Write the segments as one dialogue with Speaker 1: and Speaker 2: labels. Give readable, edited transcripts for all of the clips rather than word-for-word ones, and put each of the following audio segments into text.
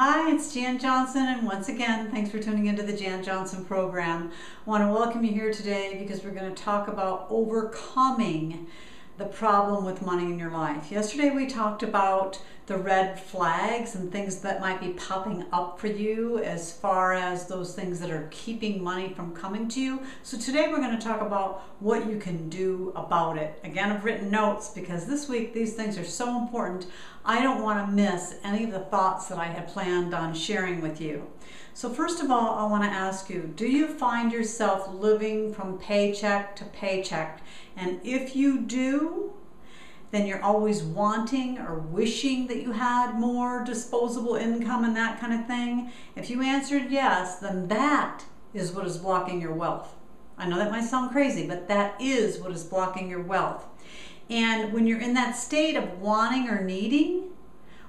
Speaker 1: Hi, it's Jan Johnson, and once again, thanks for tuning into the Jan Johnson program. I want to welcome you here today because we're going to talk about overcoming the problem with money in your life. Yesterday we talked about the red flags and things that might be popping up for you as far as those things that are keeping money from coming to you. So today we're going to talk about what you can do about it. Again, I've written notes because this week these things are so important. I don't want to miss any of the thoughts that I had planned on sharing with you. So first of all, I want to ask you, do you find yourself living from paycheck to paycheck? And if you do, then you're always wanting or wishing that you had more disposable income and that kind of thing. If you answered yes, then that is what is blocking your wealth. I know that might sound crazy, but that is what is blocking your wealth. And when you're in that state of wanting or needing,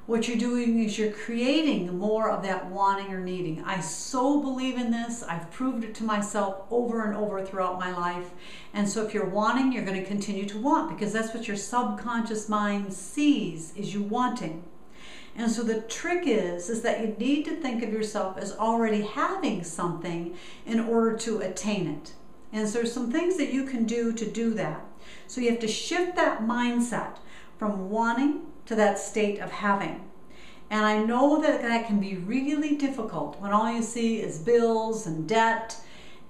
Speaker 1: what you're doing is you're creating more of that wanting or needing. I so believe in this. I've proved it to myself over and over throughout my life. And so if you're wanting, you're going to continue to want because that's what your subconscious mind sees is you wanting. And so the trick is that you need to think of yourself as already having something in order to attain it. And so there's some things that you can do to do that. So you have to shift that mindset from wanting to that state of having. And I know that that can be really difficult when all you see is bills and debt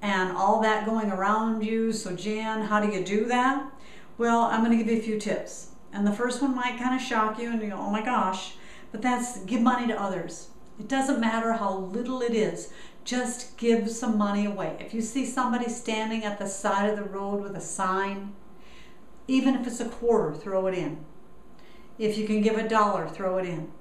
Speaker 1: and all that going around you. So Jan, how do you do that? Well, I'm going to give you a few tips. And the first one might kind of shock you and you go, oh my gosh, but that's give money to others. It doesn't matter how little it is. Just give some money away. If you see somebody standing at the side of the road with a sign, even if it's a quarter, throw it in. If you can give $1, throw it in.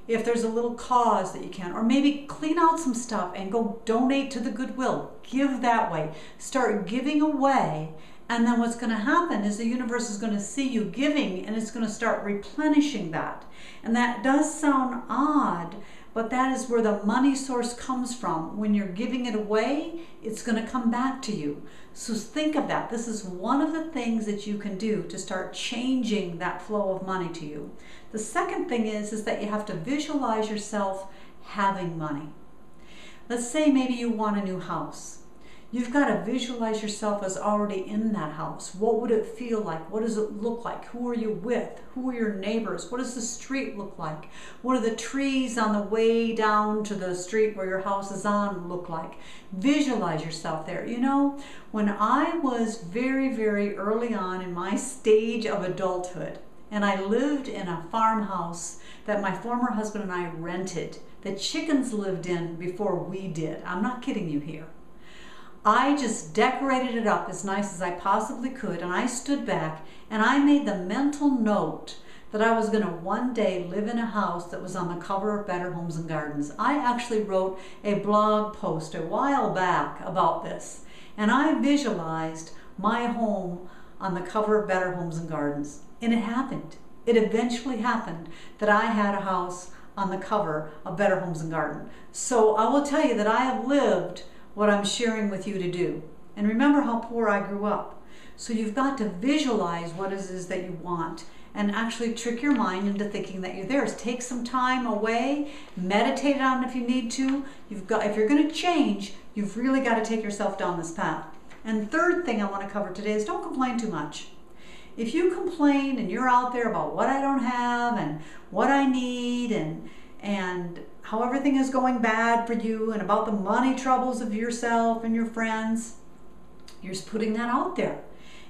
Speaker 1: If there's a little cause that you can, or maybe clean out some stuff and go donate to the Goodwill. Give that way. Start giving away, and then what's going to happen is the universe is going to see you giving and it's going to start replenishing that. And that does sound odd, but that is where the money source comes from. When you're giving it away, it's going to come back to you. So think of that. This is one of the things that you can do to start changing that flow of money to you. The second thing is that you have to visualize yourself having money. Let's say maybe you want a new house. You've got to visualize yourself as already in that house. What would it feel like? What does it look like? Who are you with? Who are your neighbors? What does the street look like? What are the trees on the way down to the street where your house is on look like? Visualize yourself there. You know, when I was very, very early on in my stage of adulthood, and I lived in a farmhouse that my former husband and I rented, the chickens lived in before we did. I'm not kidding you here. I just decorated it up as nice as I possibly could, and I stood back and I made the mental note that I was going to one day live in a house that was on the cover of Better Homes and Gardens. I actually wrote a blog post a while back about this, and I visualized my home on the cover of Better Homes and Gardens, and it happened. It eventually happened that I had a house on the cover of Better Homes and Gardens. So I will tell you that I have lived what I'm sharing with you to do. And remember how poor I grew up. So you've got to visualize what it is that you want and actually trick your mind into thinking that you're there. Take some time away, meditate on it if you need to. If you're going to change, you've really got to take yourself down this path. And third thing I want to cover today is don't complain too much. If you complain and you're out there about what I don't have and what I need and how everything is going bad for you and about the money troubles of yourself and your friends, you're just putting that out there.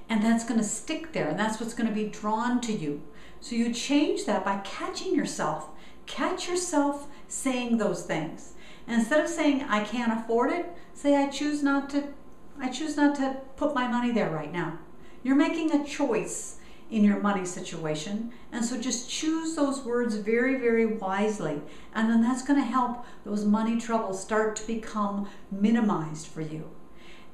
Speaker 1: And that's going to stick there, and that's what's going to be drawn to you. So you change that by catching yourself. Catch yourself saying those things. And instead of saying, I can't afford it, say, I choose not to put my money there right now. You're making a choice in your money situation, and so just choose those words very, very wisely, and then that's going to help those money troubles start to become minimized for you.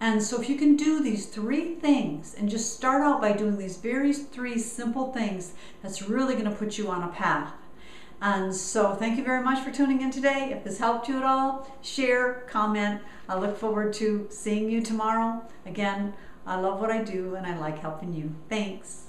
Speaker 1: And so if you can do these three things and just start out by doing these three simple things, that's really going to put you on a path. And so thank you very much for tuning in today. If this helped you at all, share, comment. I look forward to seeing you tomorrow. Again, I love what I do and I like helping you. Thanks.